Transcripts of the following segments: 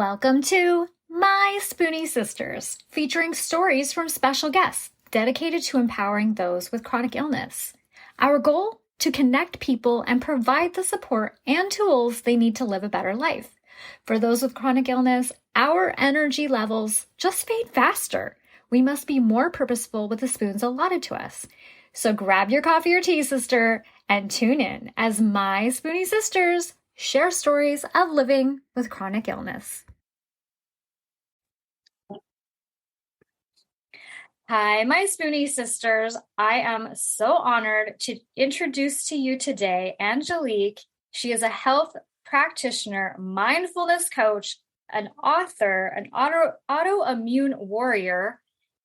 Welcome to My Spoonie Sisters, featuring stories from special guests dedicated to empowering those with chronic illness. Our goal? To connect people and provide the support and tools they need to live a better life. For those with chronic illness, our energy levels just fade faster. We must be more purposeful with the spoons allotted to us. So grab your coffee or tea, sister, and tune in as My Spoonie Sisters share stories of living with chronic illness. Hi, my spoonie sisters. I am so honored to introduce to you today Angelic. She is a health practitioner, mindfulness coach, an author, an autoimmune warrior,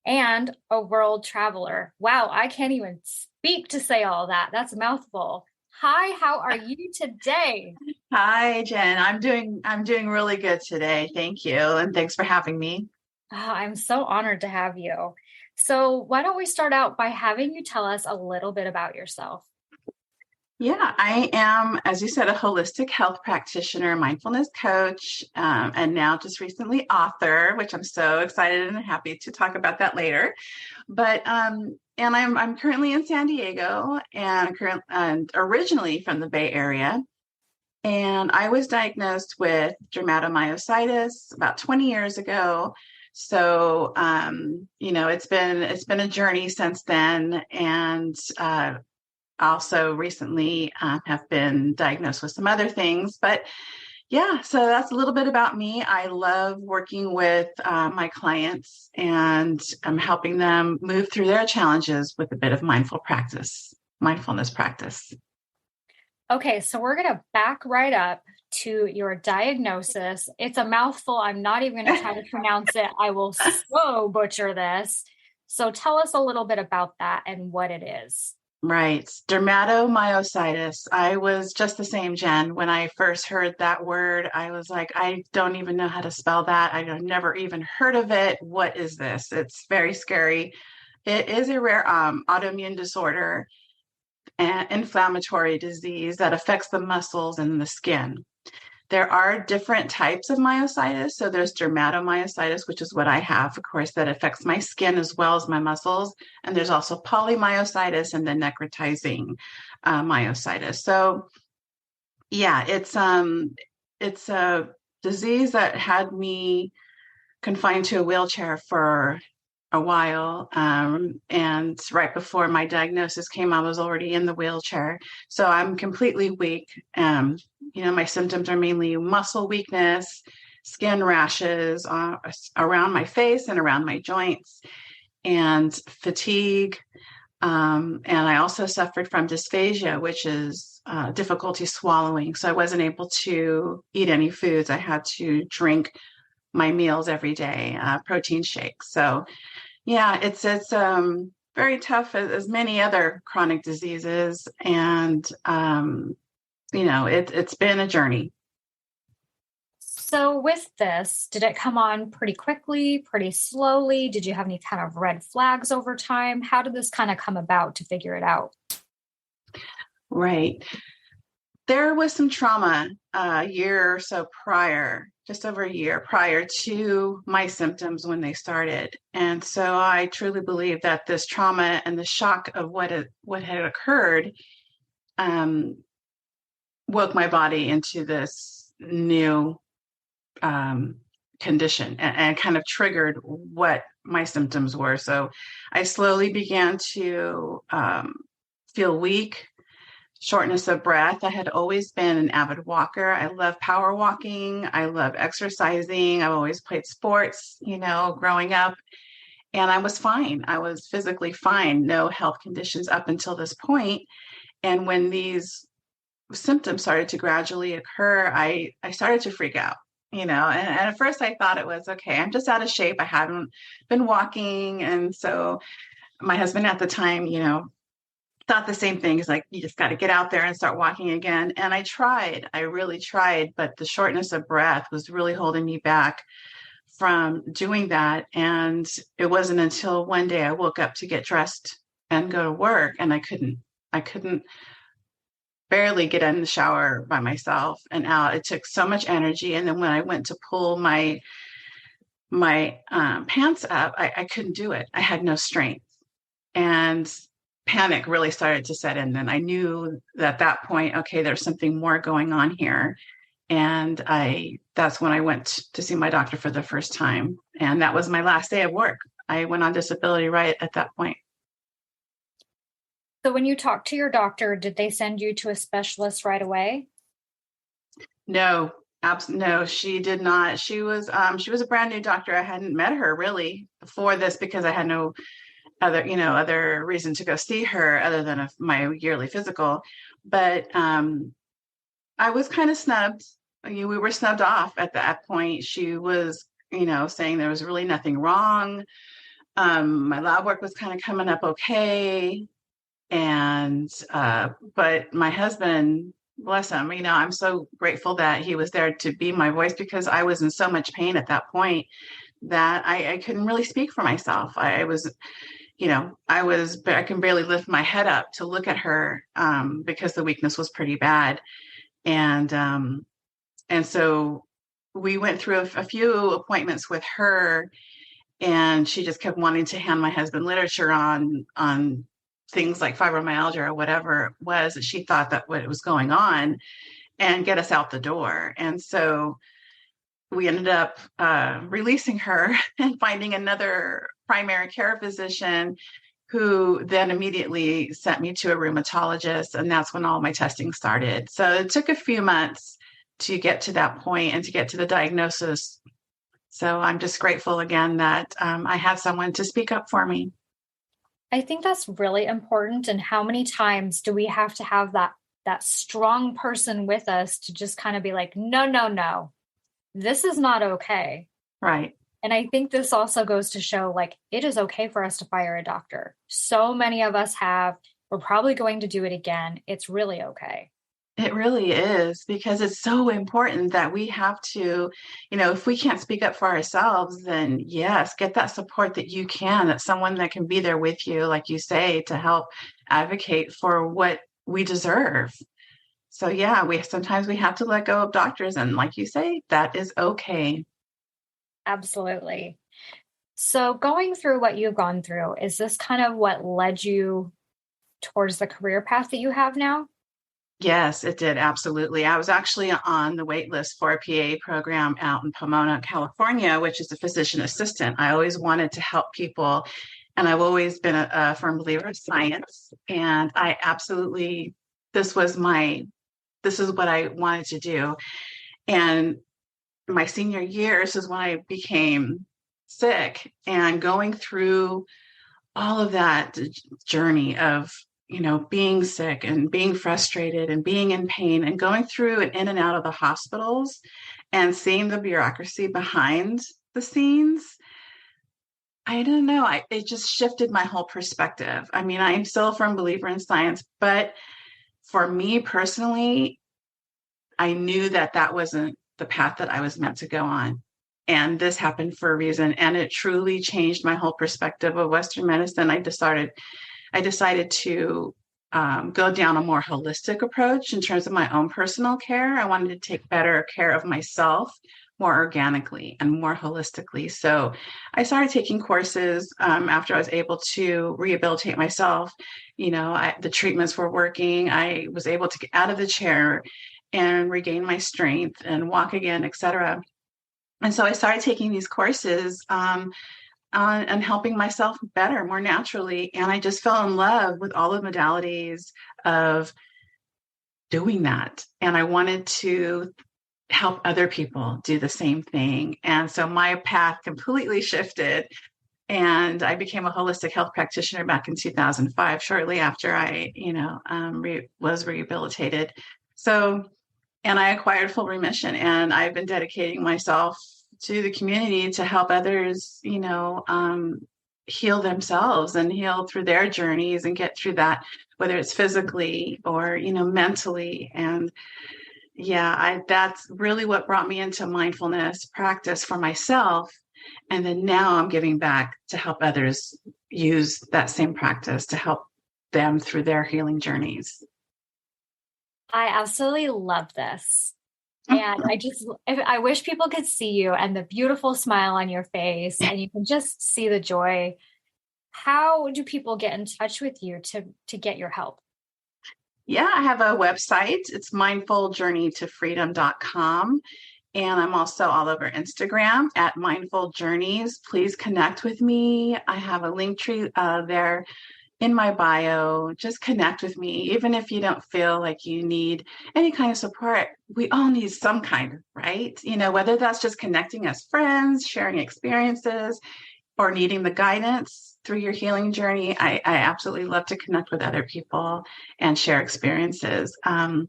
and a world traveler. Wow, I can't even speak to say all that. That's a mouthful. Hi, how are you today? Hi, Jen. I'm doing really good today. Thank you. And thanks for having me. Oh, I'm so honored to have you. So why don't we start out by having you tell us a little bit about yourself? Yeah, I am, as you said, a holistic health practitioner, mindfulness coach, and now just recently author, which I'm so excited and happy to talk about that later. But and I'm currently in San Diego and originally from the Bay Area. And I was diagnosed with dermatomyositis about 20 years ago. So, it's been a journey since then, and also recently have been diagnosed with some other things. But yeah, so that's a little bit about me. I love working with my clients, and I'm helping them move through their challenges with a bit of mindfulness practice. Okay, so we're going to back right up to your diagnosis. It's a mouthful. I'm not even going to try to pronounce it. I will so butcher this. So tell us a little bit about that and what it is. Right. Dermatomyositis. I was just the same, Jen. When I first heard that word, I was like, I don't even know how to spell that. I've never even heard of it. What is this? It's very scary. It is a rare autoimmune disorder and inflammatory disease that affects the muscles and the skin. There are different types of myositis. So there's dermatomyositis, which is what I have, of course, that affects my skin as well as my muscles. And there's also polymyositis and then necrotizing myositis. So yeah, it's a disease that had me confined to a wheelchair for a while. And right before my diagnosis came, I was already in the wheelchair. So I'm completely weak. My symptoms are mainly muscle weakness, skin rashes around my face and around my joints, and fatigue. And I also suffered from dysphagia, which is difficulty swallowing. So I wasn't able to eat any foods. I had to drink my meals every day, protein shakes. So yeah, it's very tough as many other chronic diseases, and it's been a journey. So with this, did it come on pretty quickly, pretty slowly? Did you have any kind of red flags over time? How did this kind of come about to figure it out? Right. There was some trauma a year or so prior, just over a year prior to my symptoms when they started. And so I truly believe that this trauma and the shock of what had occurred woke my body into this new condition and kind of triggered what my symptoms were. So I slowly began to feel weak, shortness of breath. I had always been an avid walker. I love power walking. I love exercising. I've always played sports, growing up. And I was fine. I was physically fine, no health conditions up until this point. And when these symptoms started to gradually occur, I started to freak out, and at first I thought it was okay. I'm just out of shape. I hadn't been walking. And so my husband at the time, thought the same thing. He's like, you just got to get out there and start walking again. And I really tried, but the shortness of breath was really holding me back from doing that. And it wasn't until one day I woke up to get dressed and go to work, and I couldn't barely get in the shower by myself and out. It took so much energy. And then when I went to pull my pants up, I couldn't do it. I had no strength. And panic really started to set in. Then I knew that at that point, okay, there's something more going on here. And that's when I went to see my doctor for the first time. And that was my last day of work. I went on disability right at that point. So when you talked to your doctor, did they send you to a specialist right away? No, no, she did not. She was a brand new doctor. I hadn't met her really before this because I had no other reason to go see her other than my yearly physical. But I was kind of snubbed. We were snubbed off at that point. She was, saying there was really nothing wrong. My lab work was kind of coming up okay. And but my husband, bless him, I'm so grateful that he was there to be my voice because I was in so much pain at that point that I couldn't really speak for myself. I was, I can barely lift my head up to look at her because the weakness was pretty bad. And so we went through a few appointments with her, and she just kept wanting to hand my husband literature on things like fibromyalgia or whatever it was that she thought that what was going on, and get us out the door. And so we ended up releasing her and finding another primary care physician who then immediately sent me to a rheumatologist. And that's when all my testing started. So it took a few months to get to that point and to get to the diagnosis. So I'm just grateful again that I had someone to speak up for me. I think that's really important. And how many times do we have to have that strong person with us to just kind of be like, no, no, no, this is not okay. Right. And I think this also goes to show like it is okay for us to fire a doctor. So many of us have. We're probably going to do it again. It's really okay. It really is, because it's so important that we have to, if we can't speak up for ourselves, then yes, get that support that you can, that someone that can be there with you, like you say, to help advocate for what we deserve. So yeah, sometimes we have to let go of doctors, and like you say, that is okay. Absolutely. So going through what you've gone through, is this kind of what led you towards the career path that you have now? Yes, it did. Absolutely. I was actually on the wait list for a PA program out in Pomona, California, which is a physician assistant. I always wanted to help people, and I've always been a firm believer of science. And I absolutely, this is what I wanted to do. And my senior year, this is when I became sick, and going through all of that journey of being sick and being frustrated and being in pain and going through and in and out of the hospitals and seeing the bureaucracy behind the scenes. I don't know. It just shifted my whole perspective. I mean, I'm still a firm believer in science, but for me personally, I knew that that wasn't the path that I was meant to go on. And this happened for a reason. And it truly changed my whole perspective of Western medicine. I decided to go down a more holistic approach in terms of my own personal care. I wanted to take better care of myself more organically and more holistically. So I started taking courses after I was able to rehabilitate myself. The treatments were working. I was able to get out of the chair and regain my strength and walk again, etc. And so I started taking these courses and helping myself better, more naturally. And I just fell in love with all the modalities of doing that. And I wanted to help other people do the same thing. And so my path completely shifted. And I became a holistic health practitioner back in 2005, shortly after I, was rehabilitated. So, and I acquired full remission, and I've been dedicating myself to the community to help others, heal themselves and heal through their journeys and get through that, whether it's physically or, mentally. And yeah, that's really what brought me into mindfulness practice for myself. And then now I'm giving back to help others use that same practice to help them through their healing journeys. I absolutely love this. And I wish people could see you and the beautiful smile on your face, and you can just see the joy. How do people get in touch with you to get your help? Yeah, I have a website. It's mindfuljourneytofreedom.com. And I'm also all over Instagram at Mindful Journeys. Please connect with me. I have a link tree there in my bio. Just connect with me. Even if you don't feel like you need any kind of support, we all need some kind, right? Whether that's just connecting as friends, sharing experiences, or needing the guidance through your healing journey. I absolutely love to connect with other people and share experiences. And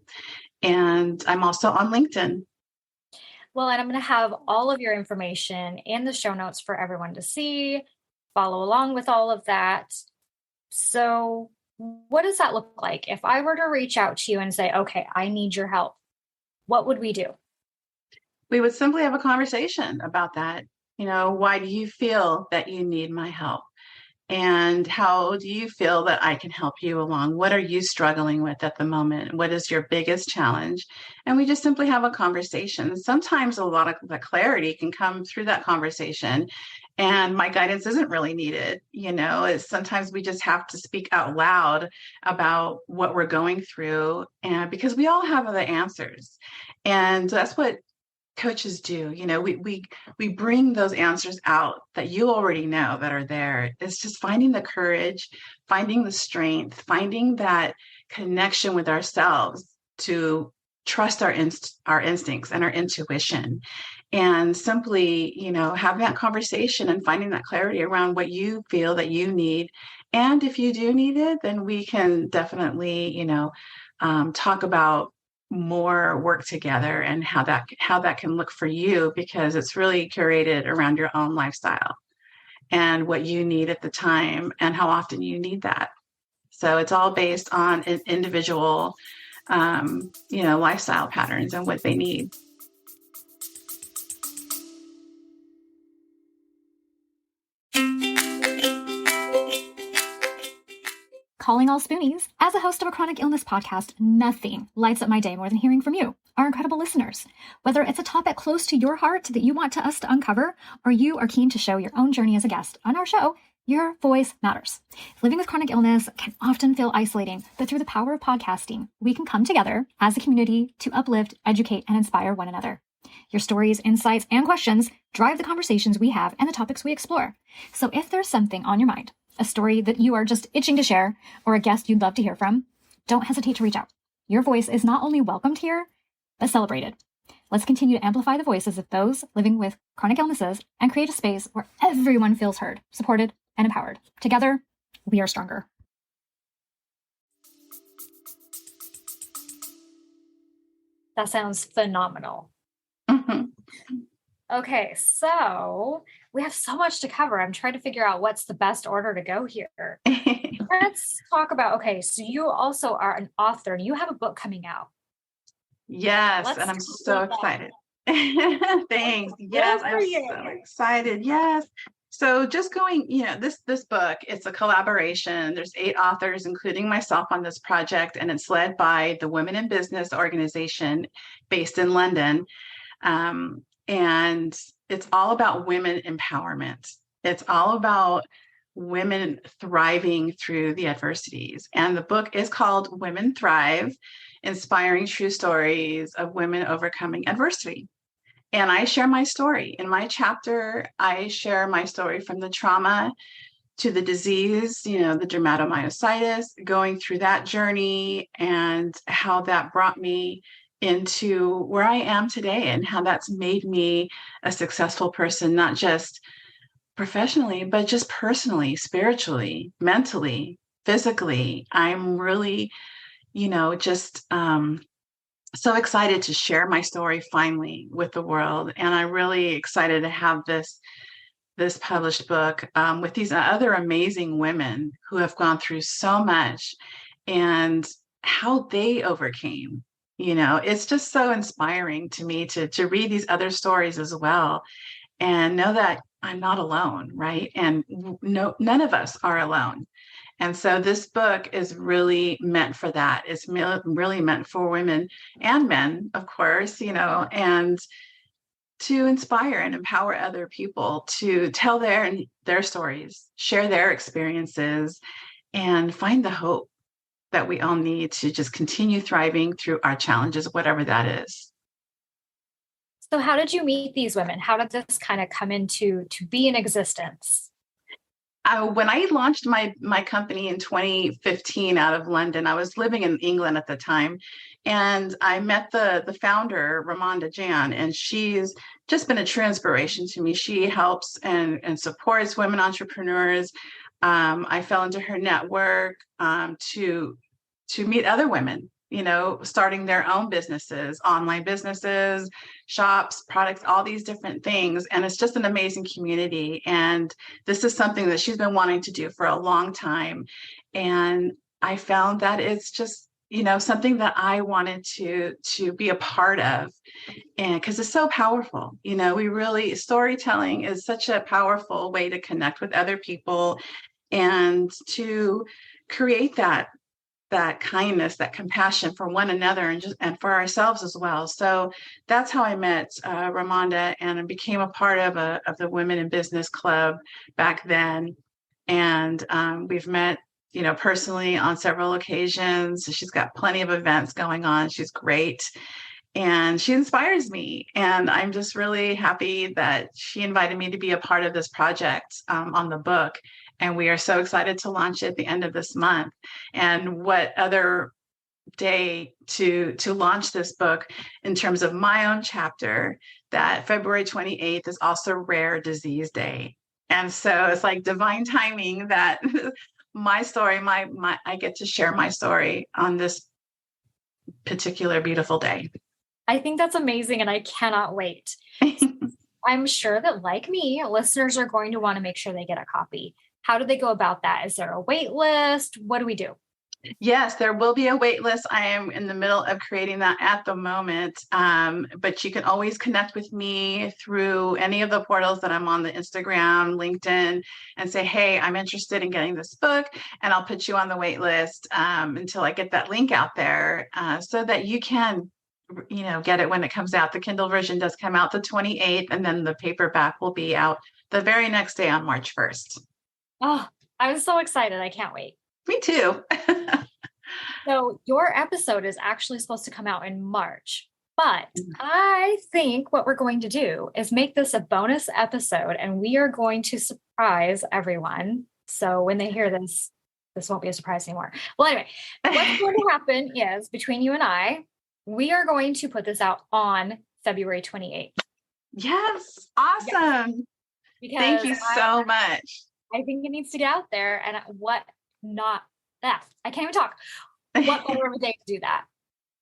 I'm also on LinkedIn. Well, and I'm going to have all of your information in the show notes for everyone to see, follow along with all of that. So, what does that look like? If I were to reach out to you and say, okay, I need your help, what would we do? We would simply have a conversation about that. Why do you feel that you need my help? And how do you feel that I can help you along? What are you struggling with at the moment? What is your biggest challenge? And we just simply have a conversation. Sometimes a lot of the clarity can come through that conversation, and my guidance isn't really needed. It's sometimes we just have to speak out loud about what we're going through, and because we all have the answers. And that's what coaches do. We bring those answers out that you already know that are there. It's just finding the courage, finding the strength, finding that connection with ourselves to trust our instincts and our intuition, and simply having that conversation and finding that clarity around what you feel that you need. And if you do need it, then we can definitely talk about more work together and how that can look for you, because it's really curated around your own lifestyle and what you need at the time and how often you need that. So it's all based on an individual lifestyle patterns and what they need. Calling all spoonies. As a host of a chronic illness podcast, nothing lights up my day more than hearing from you, our incredible listeners. Whether it's a topic close to your heart that you want us to uncover, or you are keen to show your own journey as a guest on our show, your voice matters. Living with chronic illness can often feel isolating, but through the power of podcasting, we can come together as a community to uplift, educate, and inspire one another. Your stories, insights, and questions drive the conversations we have and the topics we explore. So if there's something on your mind, a story that you are just itching to share, or a guest you'd love to hear from, don't hesitate to reach out. Your voice is not only welcomed here, but celebrated. Let's continue to amplify the voices of those living with chronic illnesses and create a space where everyone feels heard, supported, and empowered. Together, we are stronger. That sounds phenomenal. Mm-hmm. Okay, so we have so much to cover. I'm trying to figure out what's the best order to go here. Let's talk about, okay, so you also are an author and you have a book coming out. Yes, and I'm so excited. Thanks. Yes, I'm so excited. Yes. So just going, this book, it's a collaboration. There's 8 authors, including myself, on this project, and it's led by the Women in Business organization based in London. And it's all about women empowerment. It's all about women thriving through the adversities. And the book is called Women Thrive, Inspiring True Stories of Women Overcoming Adversity. And I share my story. In my chapter, I share my story from the trauma to the disease, the dermatomyositis, going through that journey and how that brought me into where I am today and how that's made me a successful person, not just professionally, but just personally, spiritually, mentally, physically. I'm really, just so excited to share my story finally with the world. And I'm really excited to have this published book with these other amazing women who have gone through so much and how they overcame. It's just so inspiring to me to read these other stories as well and know that I'm not alone, right? And none of us are alone. And so this book is really meant for that. It's really meant for women and men, of course, and to inspire and empower other people to tell their stories, share their experiences, and find the hope that we all need to just continue thriving through our challenges, whatever that is. So how did you meet these women? How did this kind of come into to be in existence? When I launched my company in 2015 out of London, I was living in England at the time, and I met the founder, Ramonda Jan, and she's just been a true inspiration to me. She helps and supports women entrepreneurs. I fell into her network to meet other women, starting their own businesses, online businesses, shops, products, all these different things. And it's just an amazing community. And this is something that she's been wanting to do for a long time. And I found that it's just, something that I wanted to be a part of. And because it's so powerful, storytelling is such a powerful way to connect with other people and to create that kindness, that compassion for one another and for ourselves as well. So that's how I met Ramonda, and I became a part of the Women in Business Club back then. And we've met, personally on several occasions. She's got plenty of events going on. She's great. And she inspires me. And I'm just really happy that she invited me to be a part of this project on the book. And we are so excited to launch it at the end of this month. And what other day to launch this book in terms of my own chapter, that February 28th is also Rare Disease Day. And so it's like divine timing that my story, I get to share my story on this particular beautiful day. I think that's amazing, and I cannot wait. I'm sure that, like me, listeners are going to want to make sure they get a copy. How do they go about that? Is there a wait list? What do we do? Yes, there will be a wait list. I am in the middle of creating that at the moment. But you can always connect with me through any of the portals that I'm on, the Instagram, LinkedIn, and say, hey, I'm interested in getting this book. And I'll put you on the wait list until I get that link out there so that you can get it when it comes out. The Kindle version does come out the 28th, and then the paperback will be out the very next day on March 1st. Oh, I'm so excited. I can't wait. Me too. So your episode is actually supposed to come out in March, but I think what we're going to do is make this a bonus episode, and we are going to surprise everyone. So when they hear this won't be a surprise anymore. Well, anyway, what's going to happen is between you and I, we are going to put this out on February 28th. Yes. Awesome. Yes. Thank you so much. I think it needs to get out there, and I can't even talk. What better of a day to do that?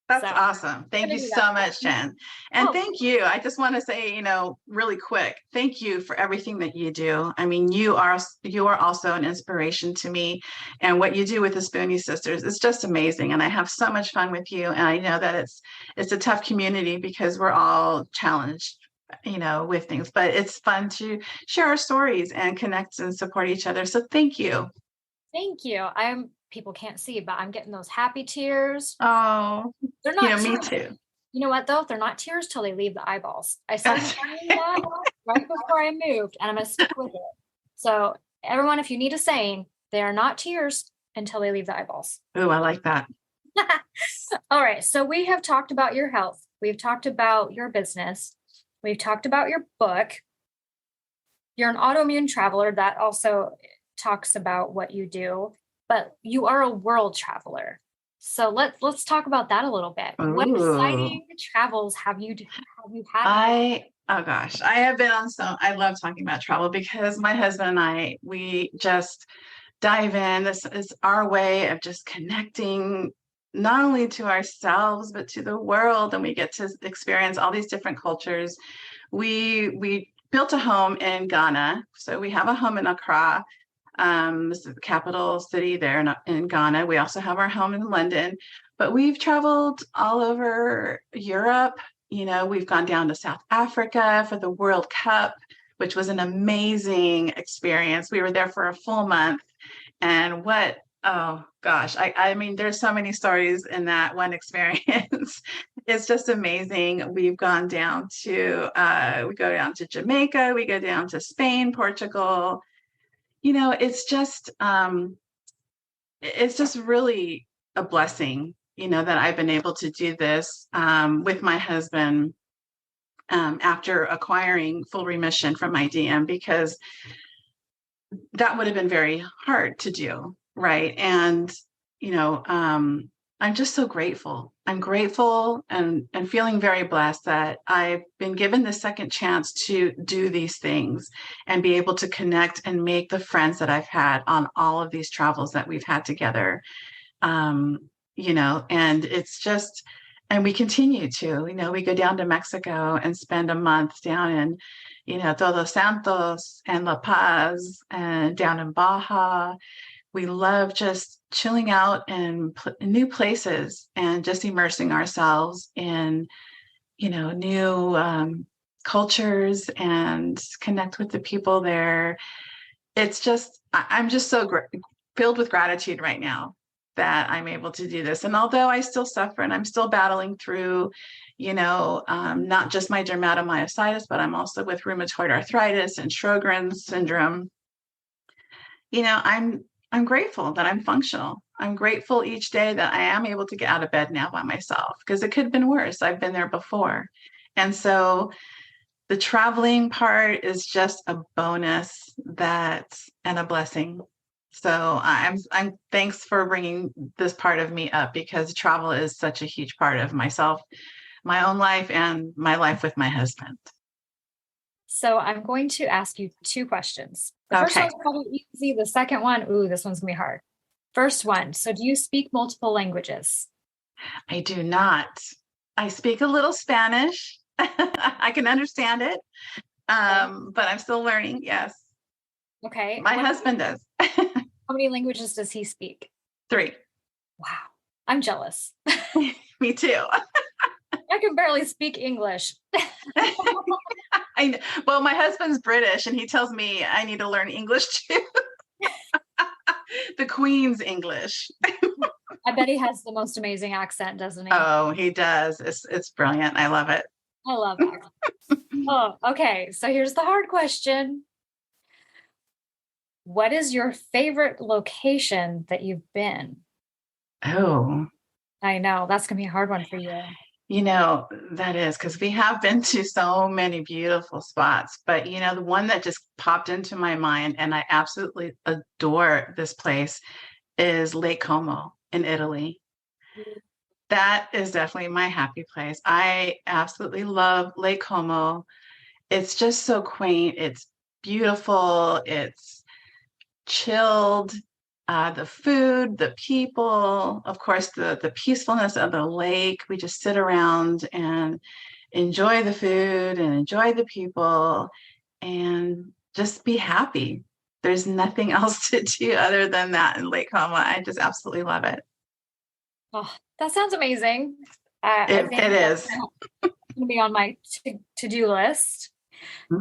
That's awesome. Thank you so much, Jen. And thank you. I just want to say, really quick, thank you for everything that you do. I mean, you are also an inspiration to me, and what you do with the Spoonie Sisters is just amazing. And I have so much fun with you. And I know that it's a tough community because we're all challenged, with things, but it's fun to share our stories and connect and support each other. So thank you. Thank you. People can't see, but I'm getting those happy tears. Oh, they're not. Me too. You know what though? They're not tears till they leave the eyeballs. I started that right before I moved, and I'm gonna stick with it. So everyone, if you need a saying, they are not tears until they leave the eyeballs. Oh, I like that. All right. So we have talked about your health. We've talked about your business. We've talked about your book. You're an autoimmune traveler. That also talks about what you do, but you are a world traveler. So let's talk about that a little bit. Ooh. What exciting travels have you had? Oh gosh, I have been on I love talking about travel because my husband and I, we just dive in. This is our way of just connecting not only to ourselves, but to the world. And we get to experience all these different cultures. We built a home in Ghana. So we have a home in Accra. This is the capital city there in Ghana. We also have our home in London, but we've traveled all over Europe. We've gone down to South Africa for the World Cup, which was an amazing experience. We were there for a full month. And what Oh gosh. I mean, there's so many stories in that one experience. It's just amazing. We've gone down to we go down to Jamaica, we go down to Spain, Portugal. It's just really a blessing, that I've been able to do this with my husband after acquiring full remission from my DM, because that would have been very hard to do. Right. And, I'm just so grateful. I'm grateful and feeling very blessed that I've been given the second chance to do these things and be able to connect and make the friends that I've had on all of these travels that we've had together. And it's just, and we continue to, we go down to Mexico and spend a month down in, Todos Santos and La Paz and down in Baja. We love just chilling out in new places and just immersing ourselves in, new cultures and connect with the people there. It's just, I'm just so filled with gratitude right now that I'm able to do this. And although I still suffer and I'm still battling through, not just my dermatomyositis, but I'm also with rheumatoid arthritis and Sjogren's syndrome. I'm grateful that I'm functional. I'm grateful each day that I am able to get out of bed now by myself, because it could have been worse. I've been there before. And so the traveling part is just a bonus and a blessing. So I'm thanks for bringing this part of me up, because travel is such a huge part of myself, my own life, and my life with my husband. So I'm going to ask you two questions. The first Okay. one's probably easy. The second one, this one's gonna be hard. First one, so do you speak multiple languages? I do not. I speak a little Spanish. I can understand it, but I'm still learning. Yes. Okay. My husband does. How many languages does he speak? 3. Wow. I'm jealous. Me too. I can barely speak English. Well, my husband's British and he tells me I need to learn English too. The Queen's English. I bet he has the most amazing accent, doesn't he? Oh, he does. It's brilliant. I love it. I love accents. Oh, okay. So here's the hard question. What is your favorite location that you've been? Oh, I know that's going to be a hard one for you. that is, because we have been to so many beautiful spots, but the one that just popped into my mind, and I absolutely adore this place, is Lake Como in Italy. That is definitely my happy place. I absolutely love Lake Como. It's just so quaint. It's beautiful. It's chilled. The food, the people, of course, the peacefulness of the lake. We just sit around and enjoy the food and enjoy the people and just be happy. There's nothing else to do other than that in Lake Como. I just absolutely love it. Oh, that sounds amazing. I think It is. going to be on my to-do list.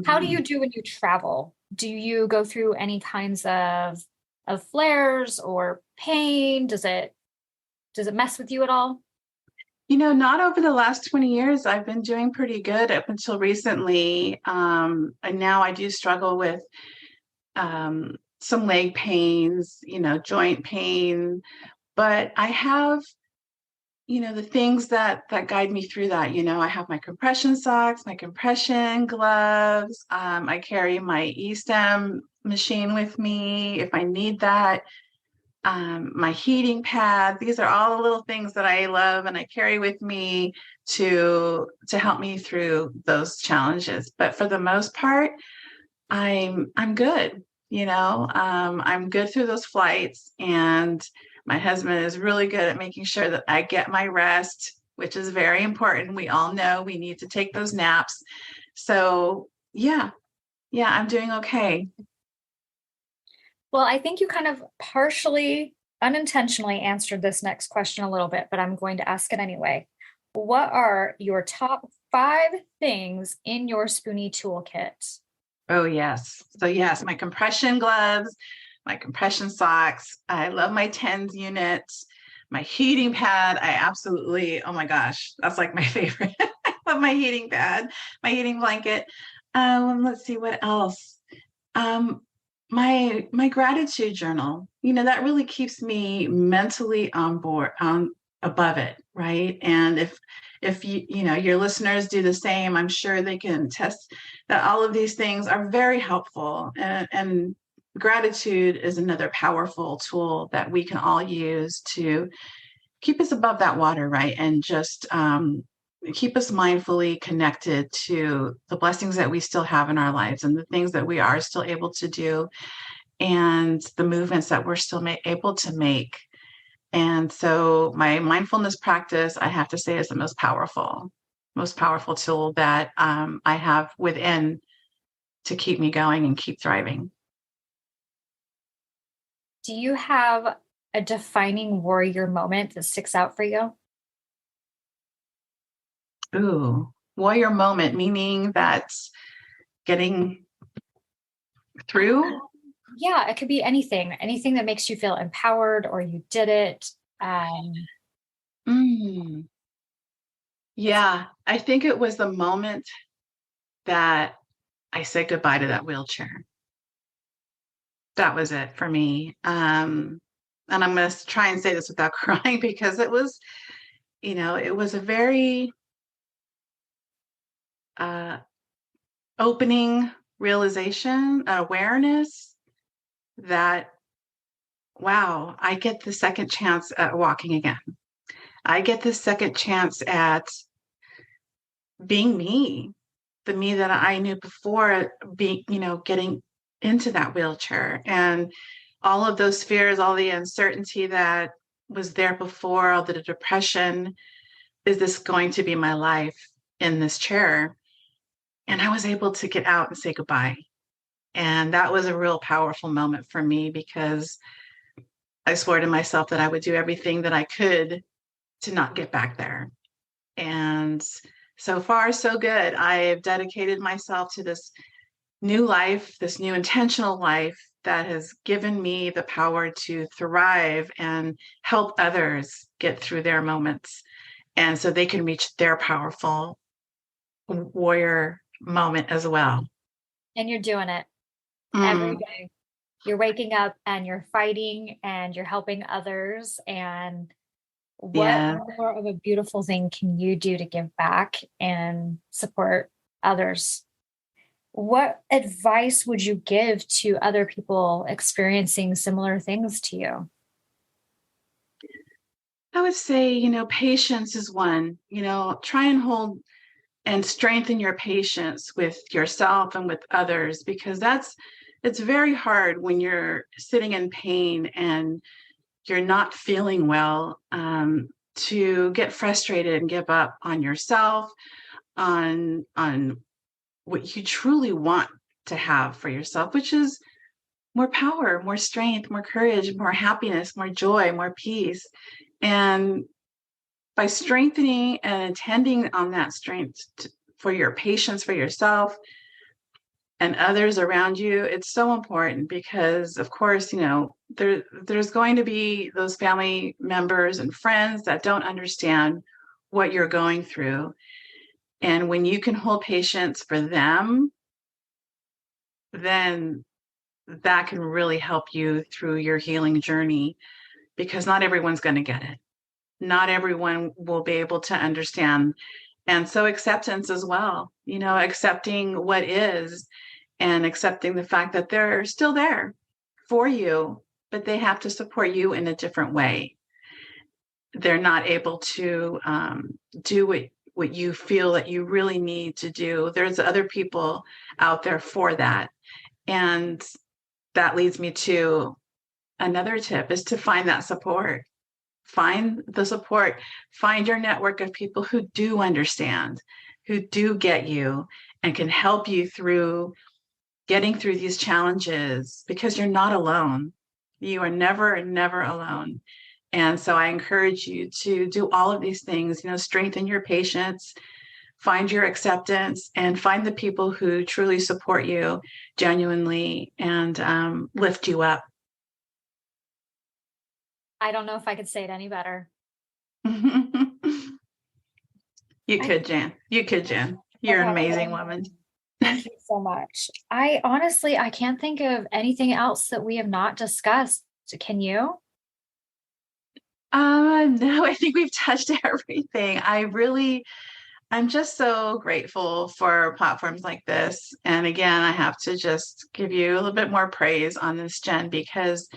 How do you do when you travel? Do you go through any kinds of flares or pain? Does it mess with you at all? Not over the last 20 years. I've been doing pretty good up until recently. And now I do struggle with some leg pains, joint pain, but I have, the things that guide me through that. I have my compression socks, my compression gloves. I carry my e-stem machine with me if I need that. My heating pad. These are all the little things that I love and I carry with me to help me through those challenges. But for the most part, I'm good. I'm good through those flights, and my husband is really good at making sure that I get my rest, which is very important. We all know we need to take those naps. So yeah, I'm doing okay. Well, I think you kind of partially unintentionally answered this next question a little bit, but I'm going to ask it anyway. What are your top 5 things in your spoonie toolkit? Oh, yes. So yes, my compression gloves, my compression socks. I love my TENS units, my heating pad. I absolutely, oh my gosh, that's like my favorite. I love my heating pad, my heating blanket. Let's see what else. Um, my gratitude journal, that really keeps me mentally on board, above it, right? And if your listeners do the same, I'm sure they can attest that all of these things are very helpful. And gratitude is another powerful tool that we can all use to keep us above that water, right? And just keep us mindfully connected to the blessings that we still have in our lives and the things that we are still able to do and the movements that we're still able to make. And so my mindfulness practice, I have to say, is the most powerful tool that I have within to keep me going and keep thriving. Do you have a defining warrior moment that sticks out for you? Ooh, warrior moment, meaning that getting through. Yeah, it could be anything that makes you feel empowered or you did it. Mm, yeah, I think it was the moment that I said goodbye to that wheelchair. That was it for me. And I'm going to try and say this without crying because it was a very opening realization, awareness that, wow, I get the second chance at walking again. I get the second chance at being me, the me that I knew before being, getting into that wheelchair and all of those fears, all the uncertainty that was there before, all the depression. Is this going to be my life in this chair? And I was able to get out and say goodbye. And that was a real powerful moment for me because I swore to myself that I would do everything that I could to not get back there. And so far, so good. I've dedicated myself to this new life, this new intentional life that has given me the power to thrive and help others get through their moments. And so they can reach their powerful warrior moment as well. And you're doing it every Mm, day. You're waking up and you're fighting and you're helping others. And what yeah. more of a beautiful thing can you do to give back and support others? What advice would you give to other people experiencing similar things to you? I would say, patience is one, try and hold and strengthen your patience with yourself and with others because it's very hard when you're sitting in pain and you're not feeling well, to get frustrated and give up on yourself, on what you truly want to have for yourself, which is more power, more strength, more courage, more happiness, more joy, more peace. And by strengthening and attending on that strength for your patience for yourself and others around you, it's so important because, of course, there's going to be those family members and friends that don't understand what you're going through. And when you can hold patience for them, then that can really help you through your healing journey because not everyone's going to get it. Not everyone will be able to understand. And so acceptance as well, accepting what is and accepting the fact that they're still there for you, but they have to support you in a different way. They're not able to do what you feel that you really need to do. There's other people out there for that. And that leads me to another tip is to find that support. Find the support, find your network of people who do understand, who do get you and can help you through getting through these challenges because you're not alone. You are never, never alone. And so I encourage you to do all of these things, strengthen your patience, find your acceptance, and find the people who truly support you genuinely and lift you up. I don't know if I could say it any better. You could, Jan. You could, Jan. You're an amazing woman. Thank you so much. I can't think of anything else that we have not discussed. Can you? No, I think we've touched everything. I'm just so grateful for platforms like this. And again, I have to just give you a little bit more praise on this, Jen, because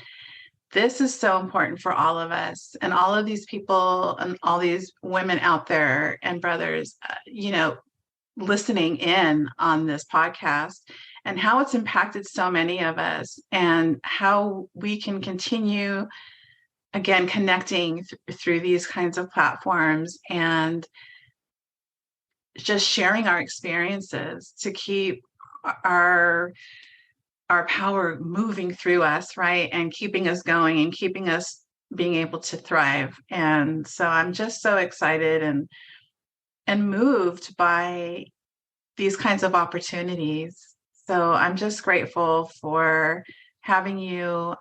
this is so important for all of us and all of these people and all these women out there and brothers, listening in on this podcast and how it's impacted so many of us and how we can continue, again, connecting through these kinds of platforms and just sharing our experiences to keep our power moving through us, right? And keeping us going and keeping us being able to thrive. And so I'm just so excited and moved by these kinds of opportunities. So I'm just grateful for having you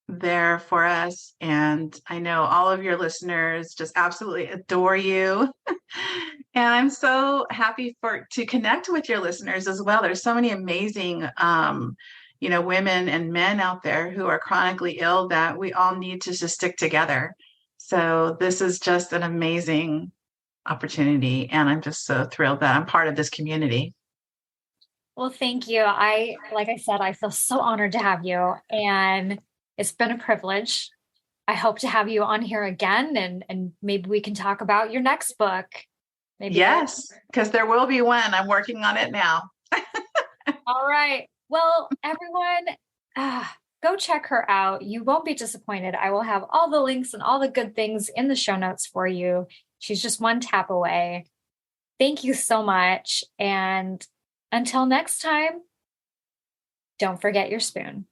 there for us. And I know all of your listeners just absolutely adore you. And I'm so happy to connect with your listeners as well. There's so many amazing, women and men out there who are chronically ill that we all need to just stick together. So this is just an amazing opportunity. And I'm just so thrilled that I'm part of this community. Well, thank you. Like I said, I feel so honored to have you, and it's been a privilege. I hope to have you on here again, and maybe we can talk about your next book. Maybe. Yes, because there will be one. I'm working on it now. All right. Well, everyone, go check her out. You won't be disappointed. I will have all the links and all the good things in the show notes for you. She's just one tap away. Thank you so much. And until next time, don't forget your spoon.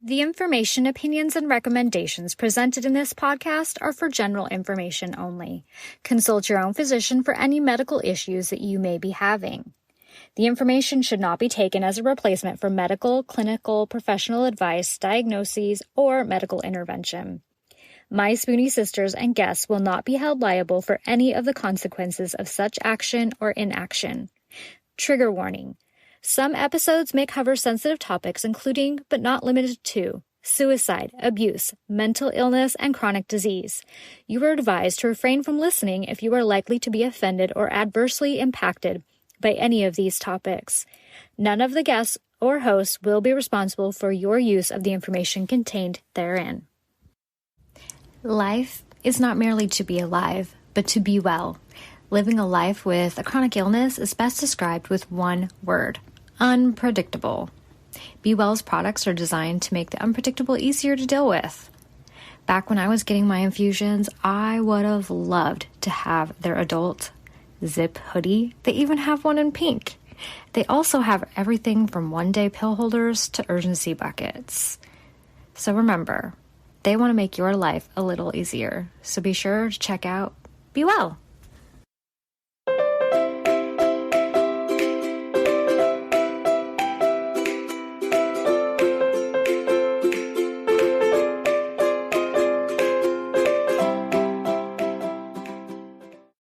The information, opinions, and recommendations presented in this podcast are for general information only. Consult your own physician for any medical issues that you may be having. The information should not be taken as a replacement for medical, clinical, professional advice, diagnoses, or medical intervention. My Spoonie sisters and guests will not be held liable for any of the consequences of such action or inaction. Trigger warning. Some episodes may cover sensitive topics including, but not limited to, suicide, abuse, mental illness, and chronic disease. You are advised to refrain from listening if you are likely to be offended or adversely impacted by any of these topics. None of the guests or hosts will be responsible for your use of the information contained therein. Life is not merely to be alive, but to be well. Living a life with a chronic illness is best described with one word: unpredictable. Be Well's products are designed to make the unpredictable easier to deal with. Back when I was getting my infusions, I would have loved to have their adult zip hoodie. They even have one in pink. They also have everything from one-day pill holders to urgency buckets. So remember, they want to make your life a little easier. So be sure to check out Be Well.